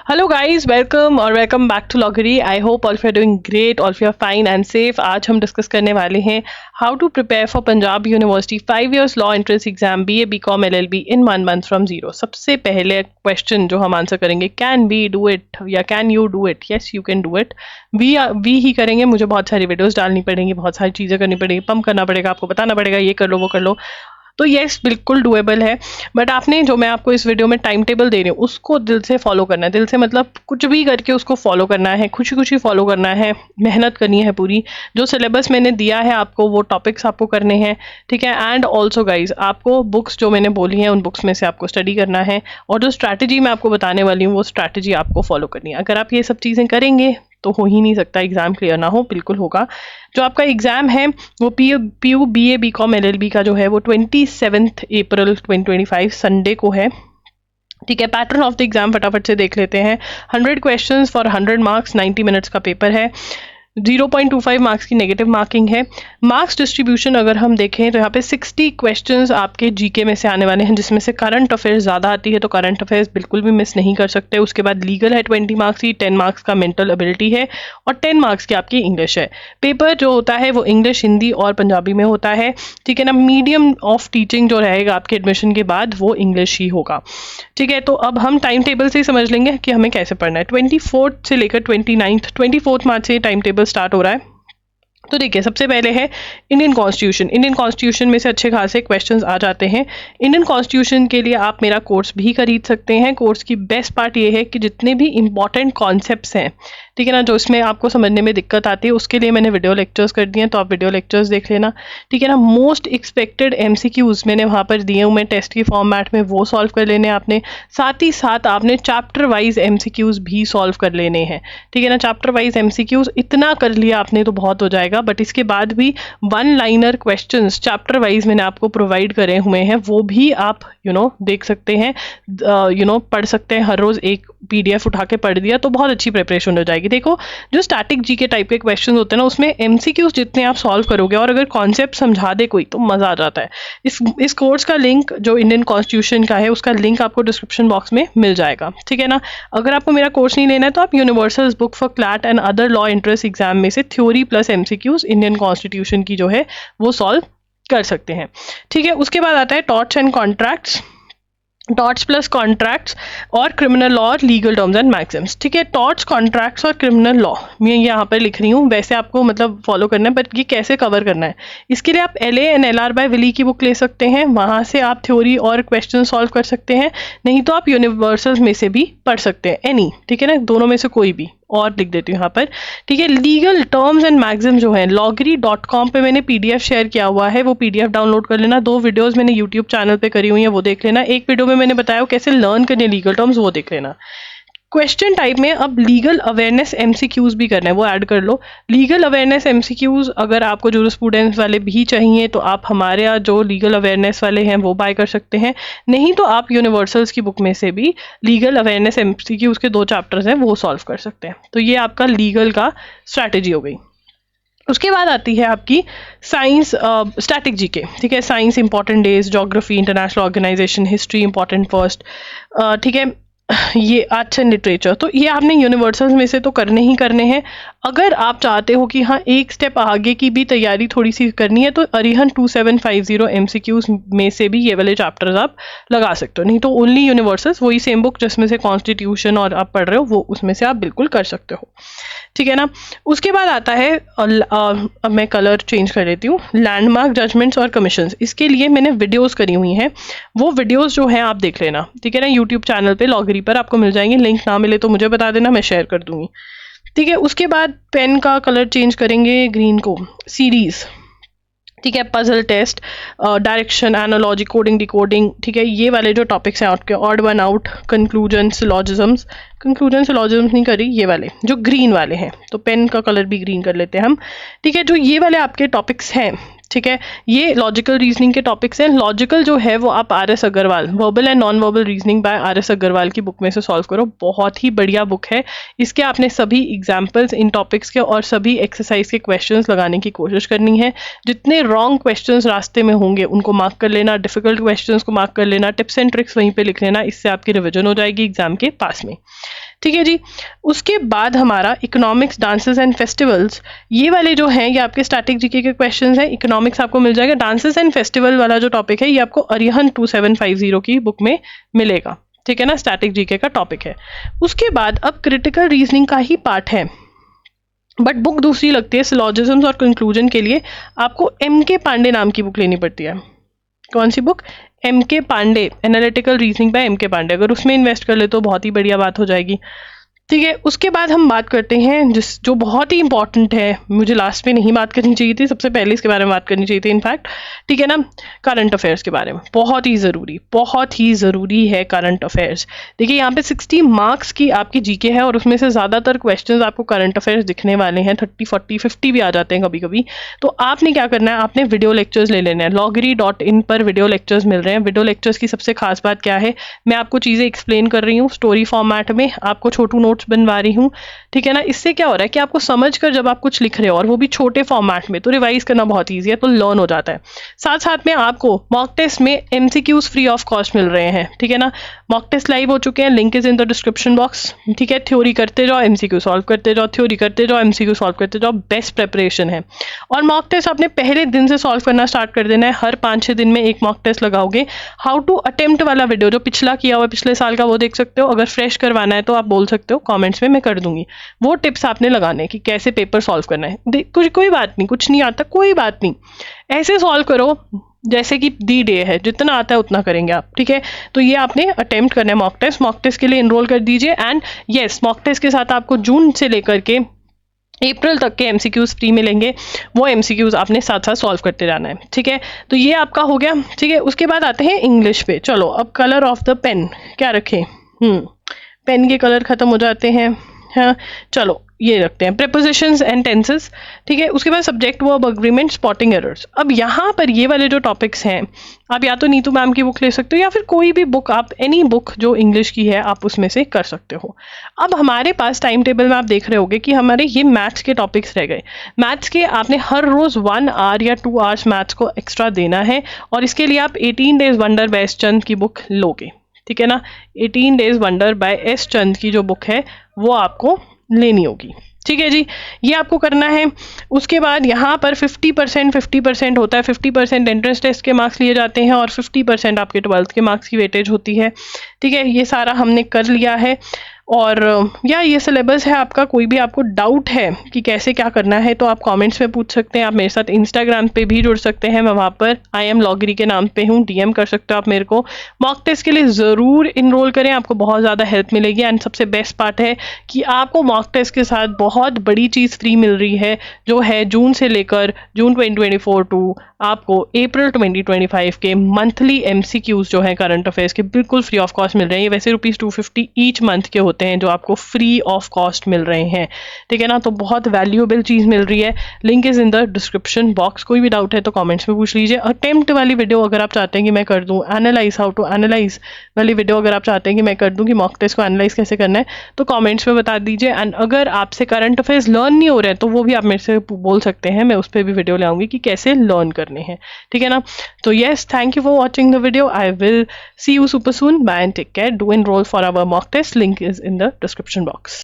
Hello guys, welcome और welcome back to लॉगरी। I hope all of you are doing great, all of you are fine and safe. आज हम discuss करने वाले हैं how to prepare for Punjab university 5 years law entrance exam BA BCom LLB in 1 month from zero. सबसे पहले question जो हम answer करेंगे, कैन वी डू इट या can you do it? Yes, you can do it. We ही करेंगे। मुझे बहुत सारी वीडियोस डालनी पड़ेंगी, बहुत सारी चीज़ें करनी पड़ेगी, पंप करना पड़ेगा, आपको बताना पड़ेगा ये कर लो वो कर लो। तो यस, बिल्कुल डुएबल है। बट आपने जो मैं आपको इस वीडियो में टाइम टेबल दे रही हूँ उसको दिल से फॉलो करना है। दिल से मतलब कुछ भी करके उसको फॉलो करना है, खुशी खुशी फॉलो करना है, मेहनत करनी है पूरी। जो सिलेबस मैंने दिया है आपको वो टॉपिक्स आपको करने हैं, ठीक है। एंड ऑल्सो गाइज, आपको बुक्स जो मैंने बोली हैं उन बुक्स में से आपको स्टडी करना है, और जो स्ट्रैटेजी मैं आपको बताने वाली हूँ वो स्ट्रैटेजी आपको फॉलो करनी है। अगर आप ये सब चीज़ें करेंगे तो हो ही नहीं सकता एग्जाम क्लियर ना हो, बिल्कुल होगा। जो आपका एग्जाम है वो PU BA BCom LLB का जो है वो 27 अप्रैल 2025 संडे को है, ठीक है। पैटर्न ऑफ द एग्जाम फटाफट से देख लेते हैं। 100 क्वेश्चंस फॉर 100 मार्क्स, 90 मिनट्स का पेपर है। 0.25 मार्क्स की नेगेटिव मार्किंग है। मार्क्स डिस्ट्रीब्यूशन अगर हम देखें तो यहाँ पे 60 क्वेश्चंस आपके जीके में से आने वाले हैं, जिसमें से करंट अफेयर्स ज़्यादा आती है, तो करंट अफेयर्स बिल्कुल भी मिस नहीं कर सकते। उसके बाद लीगल है 20 मार्क्स की, 10 मार्क्स का मेंटल एबिलिटी है, और 10 मार्क्स की आपकी इंग्लिश है। पेपर जो होता है वो इंग्लिश, हिंदी और पंजाबी में होता है, ठीक है ना। मीडियम ऑफ टीचिंग जो रहेगा आपके एडमिशन के बाद वो इंग्लिश ही होगा, ठीक है। तो अब हम टाइम टेबल से ही समझ लेंगे कि हमें कैसे पढ़ना है। 24 से लेकर 24 मार्च से टाइम टेबल स्टार्ट हो रहा है। तो देखिए, सबसे पहले है इंडियन कॉन्स्टिट्यूशन। इंडियन कॉन्स्टिट्यूशन में से अच्छे खासे क्वेश्चंस आ जाते हैं। इंडियन कॉन्स्टिट्यूशन के लिए आप मेरा कोर्स भी खरीद सकते हैं। कोर्स की बेस्ट पार्ट ये है कि जितने भी इंपॉर्टेंट कॉन्सेप्ट्स हैं, ठीक है ना, जो इसमें आपको समझने में दिक्कत आती है, उसके लिए मैंने वीडियो लेक्चर्स कर दिए हैं, तो आप वीडियो लेक्चर्स देख लेना, ठीक है ना। मोस्ट एक्सपेक्टेड MCQs मैंने वहाँ पर दिए हुए टेस्ट के फॉर्मेट में, वो सॉल्व कर लेने आपने। साथ ही साथ आपने चैप्टर वाइज MCQs भी सॉल्व कर लेने हैं, ठीक है ना। चैप्टर वाइज MCQs इतना कर लिया आपने तो बहुत हो जाएगा, बट इसके बाद भी 1 लाइनर क्वेश्चंस चैप्टर वाइज मैंने आपको प्रोवाइड करे हुए हैं, वो भी आप देख सकते हैं, पढ़ सकते हैं। हर रोज एक PDF उठा के पढ़ दिया तो बहुत अच्छी प्रिपरेशन हो जाएगी। देखो, जो स्टैटिक जीके टाइप के क्वेश्चन होते हैं ना, उसमें MCQs जितने आप सॉल्व करोगे और अगर कॉन्सेप्ट समझा दे कोई तो मजा आ जाता है। इस कोर्स का लिंक, जो इंडियन कॉन्स्टिट्यूशन का है, उसका लिंक आपको डिस्क्रिप्शन बॉक्स में मिल जाएगा, ठीक है ना। अगर आपको मेरा कोर्स नहीं लेना है तो आप universal book for CLAT and other law entrance exam में से theory plus MCQs Indian constitution की जो है वो सॉल्व कर सकते हैं, ठीक है। उसके बाद आता है torts and contracts, torts plus contracts और क्रिमिनल लॉ और लीगल टर्म्स एंड मैक्सिम्स, ठीक है। टॉर्ट्स, कॉन्ट्रैक्ट्स और क्रिमिनल लॉ मैं यहाँ पर लिख रही हूँ, वैसे आपको मतलब फॉलो करना है, बट ये कैसे कवर करना है इसके लिए आप LA and LR by Wiley की बुक ले सकते हैं। वहाँ से आप थ्योरी और क्वेश्चन सॉल्व कर सकते हैं, नहीं तो आप यूनिवर्सल्स में से भी पढ़ सकते हैं, एनी, ठीक है ना, दोनों में से कोई भी। और लिख देती हूँ यहाँ पर, ठीक है। लीगल टर्म्स एंड मैक्सिम जो है loggery.com पे मैंने PDF शेयर किया हुआ है, वो PDF डाउनलोड कर लेना। 2 वीडियोस मैंने YouTube चैनल पे करी हुई हैं, वो देख लेना। एक वीडियो में मैंने बताया कैसे लर्न करने लीगल टर्म्स, वो देख लेना। क्वेश्चन टाइप में अब लीगल अवेयरनेस MCQs भी करना है, वो ऐड कर लो। लीगल अवेयरनेस MCQs अगर आपको जूरिस्प्रूडेंस वाले भी चाहिए तो आप हमारे यहाँ जो लीगल अवेयरनेस वाले हैं वो बाय कर सकते हैं, नहीं तो आप यूनिवर्सल्स की बुक में से भी लीगल अवेयरनेस MCQs के 2 चैप्टर्स हैं वो सॉल्व कर सकते हैं। तो ये आपका लीगल का स्ट्रैटेजी हो गई। उसके बाद आती है आपकी साइंस, स्टैटिक जीके, ठीक है। Science important days, geography, international organisation, history important first, ठीक है। ये आर्ट्स एंड लिटरेचर, तो ये आपने यूनिवर्सल्स में से तो करने ही करने हैं। अगर आप चाहते हो कि हाँ एक स्टेप आगे की भी तैयारी थोड़ी सी करनी है, तो अरिहंत 2750 MCQs में से भी ये वाले चैप्टर्स आप लगा सकते हो, नहीं तो ओनली यूनिवर्सल्स, वही सेम बुक जिसमें से कॉन्स्टिट्यूशन और आप पढ़ रहे हो वो, उसमें से आप बिल्कुल कर सकते हो, ठीक है ना। उसके बाद आता है, अब मैं कलर चेंज कर देती हूँ, लैंडमार्क, जजमेंट्स और कमीशंस। इसके लिए मैंने वीडियोस करी हुई हैं, वो वीडियोस जो हैं आप देख लेना, ठीक है ना। यूट्यूब चैनल पे लॉगरी पर आपको मिल जाएंगे, लिंक ना मिले तो मुझे बता देना, मैं शेयर कर दूंगी, ठीक है। उसके बाद पेन का कलर चेंज करेंगे, ग्रीन को, सीरीज, ठीक है। Puzzle test, direction, analogy, coding, decoding, ठीक है। ये वाले जो टॉपिक्स हैं आपके, odd one out, conclusion, syllogisms, नहीं करी, ये वाले जो ग्रीन वाले हैं, तो पेन का कलर भी ग्रीन कर लेते हैं हम, ठीक है। जो ये वाले आपके टॉपिक्स हैं, ठीक है, ये लॉजिकल रीजनिंग के टॉपिक्स हैं। लॉजिकल जो है वो आप RS Agarwal, verbal and non verbal reasoning by RS Agarwal की बुक में से सॉल्व करो, बहुत ही बढ़िया बुक है। इसके आपने सभी एग्जाम्पल्स इन टॉपिक्स के और सभी एक्सरसाइज के क्वेश्चंस लगाने की कोशिश करनी है। जितने रॉन्ग क्वेश्चंस रास्ते में होंगे उनको मार्क कर लेना, डिफिकल्ट क्वेश्चंस को मार्क कर लेना, टिप्स एंड ट्रिक्स वहीं पे लिख लेना, इससे आपकी रिविजन हो जाएगी एग्जाम के पास में, ठीक है जी। उसके बाद हमारा इकोनॉमिक्स, डांसेस एंड फेस्टिवल्स, ये वाले जो हैं ये आपके स्टैटिक जीके के क्वेश्चंस हैं। इकोनॉमिक्स आपको मिल जाएगा, डांसेस एंड फेस्टिवल वाला जो टॉपिक है ये आपको अरिहंत 2750 की बुक में मिलेगा, ठीक है ना, स्टैटिक जीके का टॉपिक है। उसके बाद अब क्रिटिकल रीजनिंग का ही पार्ट है, बट बुक दूसरी लगती है। सिलॉजिज्म्स और कंक्लूजन के लिए आपको एम के पांडे नाम की बुक लेनी पड़ती है। कौन सी book? M K Pandey, analytical reasoning by M K Pandey. अगर उसमें इन्वेस्ट कर ले तो बहुत ही बढ़िया बात हो जाएगी, ठीक है। उसके बाद हम बात करते हैं जो बहुत ही इंपॉर्टेंट है, मुझे लास्ट में नहीं बात करनी चाहिए थी, सबसे पहले इसके बारे में बात करनी चाहिए थी इनफैक्ट, ठीक है ना, करंट अफेयर्स के बारे में। बहुत ही ज़रूरी है करंट अफेयर्स। देखिए यहाँ पे 60 मार्क्स की आपकी जीके है और उसमें से ज़्यादातर क्वेश्चंस आपको करंट अफेयर्स दिखने वाले हैं, 30, 40, 50 भी आ जाते हैं कभी कभी। तो आपने क्या करना है, आपने वीडियो लेक्चर्स ले लेने हैं। loggery.in पर वीडियो लेक्चर्स मिल रहे हैं। वीडियो लेक्चर्स की सबसे खास बात क्या है, मैं आपको चीज़ें एक्सप्लेन कर रही हूँ स्टोरी फॉर्मेट में, आपको छोटू नोट्स बनवा रही हूँ, ठीक है ना। इससे क्या हो रहा है कि आपको समझकर जब आप कुछ लिख रहे हो और वो भी छोटे फॉर्मेट में, तो रिवाइज करना बहुत ईजी है, तो लर्न हो जाता है। साथ साथ में आपको मॉक टेस्ट में एमसीक्यूज फ्री ऑफ कॉस्ट मिल रहे हैं, ठीक है ना। मॉक टेस्ट लाइव हो चुके हैं, link is in the description box, ठीक है। थ्योरी करते जाओ, एमसीक्यू सॉल्व करते जाओ, थ्योरी करते जाओ, एमसीक्यू सॉल्व करते जाओ, बेस्ट प्रेपरेशन है। और मॉक टेस्ट आपने पहले दिन से सॉल्व करना स्टार्ट कर देना है। हर 5-6 दिन में एक मॉक टेस्ट लगाओगे। हाउ टू अटेम्प्ट वाला वीडियो जो पिछला किया हुआ है, पिछले साल का, वो देख सकते हो। अगर फ्रेश करवाना है तो आप बोल सकते हो कमेंट्स में, मैं कर दूंगी। वो टिप्स आपने लगाने कि कैसे पेपर सॉल्व करना है। कोई बात नहीं, कुछ नहीं आता कोई बात नहीं, ऐसे सॉल्व करो जैसे कि दी डे है, जितना आता है उतना करेंगे आप, ठीक है। तो ये आपने अटेम्प्ट करना है मॉक टेस्ट। मॉक टेस्ट के लिए इनरोल कर दीजिए। एंड यस, मॉक टेस्ट के साथ आपको जून से लेकर के अप्रैल तक के एमसीक्यूज फ्री मिलेंगे। वो एमसीक्यूज आपने साथ साथ सॉल्व करते जाना है, ठीक है। तो ये आपका हो गया, ठीक है। उसके बाद आते हैं इंग्लिश पे। चलो अब कलर ऑफ द पेन क्या रखें, पेन के कलर खत्म हो जाते हैं, हाँ। चलो ये रखते हैं प्रीपोजिशंस एंड टेंसेस, ठीक है। उसके बाद subject verb agreement, spotting errors. अब यहाँ पर ये वाले जो टॉपिक्स हैं, आप या तो नीतू मैम की बुक ले सकते हो या फिर कोई भी बुक, आप एनी बुक जो इंग्लिश की है आप उसमें से कर सकते हो। अब हमारे पास टाइम टेबल में आप देख रहे होगे कि हमारे ये मैथ्स के टॉपिक्स रह गए। मैथ्स के आपने हर रोज 1 आवर या 2 आवर्स मैथ्स को एक्स्ट्रा देना है, और इसके लिए आप 18 डेज वंडर बाय एस चंद की बुक लोगे, ठीक है ना। 18 डेज वंडर बाय एस चंद की जो बुक है वो आपको लेनी होगी, ठीक है जी। ये आपको करना है। उसके बाद यहाँ पर 50% होता है। 50% एंट्रेंस टेस्ट के मार्क्स लिए जाते हैं और 50% आपके 12th के मार्क्स की वेटेज होती है, ठीक है। ये सारा हमने कर लिया है। और या ये सिलेबस है आपका। कोई भी आपको डाउट है कि कैसे क्या करना है तो आप कमेंट्स में पूछ सकते हैं। आप मेरे साथ इंस्टाग्राम पे भी जुड़ सकते हैं, मैं वहाँ पर आई एम लॉगरी के नाम पे हूँ, डीएम कर सकते हो आप मेरे को। मॉक टेस्ट के लिए ज़रूर इनरोल करें, आपको बहुत ज़्यादा हेल्प मिलेगी। एंड सबसे बेस्ट पार्ट है कि आपको मॉक टेस्ट के साथ बहुत बड़ी चीज़ फ्री मिल रही है, जो है जून से लेकर जून 2024 टू आपको अप्रैल 2025 के मंथली एमसीक्यूज जो है करंट अफेयर्स के बिल्कुल फ्री ऑफ कॉस्ट मिल रहे हैं। ये वैसे ₹250 ईच मंथ के होते हैं जो आपको फ्री ऑफ कॉस्ट मिल रहे हैं, ठीक है ना। तो बहुत वैल्यूएबल चीज़ मिल रही है। Link is in the description box. कोई भी डाउट है तो कमेंट्स में पूछ लीजिए। अटेम्प्ट वाली वीडियो अगर आप चाहते हैं कि मैं कर दूं, एनालाइज हाउ टू एनालाइज वाली वीडियो अगर आप चाहते हैं कि मैं कर दूं कि मॉक टेस्ट को एनालाइज कैसे करना है, तो कमेंट्स में बता दीजिए। एंड अगर आपसे करंट अफेयर्स लर्न नहीं हो रहे हैं तो वो भी आप मेरे से बोल सकते हैं, मैं उस पर भी वीडियो ले आऊँगी कि कैसे लर्न करने हैं, ठीक है ना। तो yes, thank you for watching the video. I will see you super soon. Bye and take care. Do enroll for our mock test. Link is in the description box.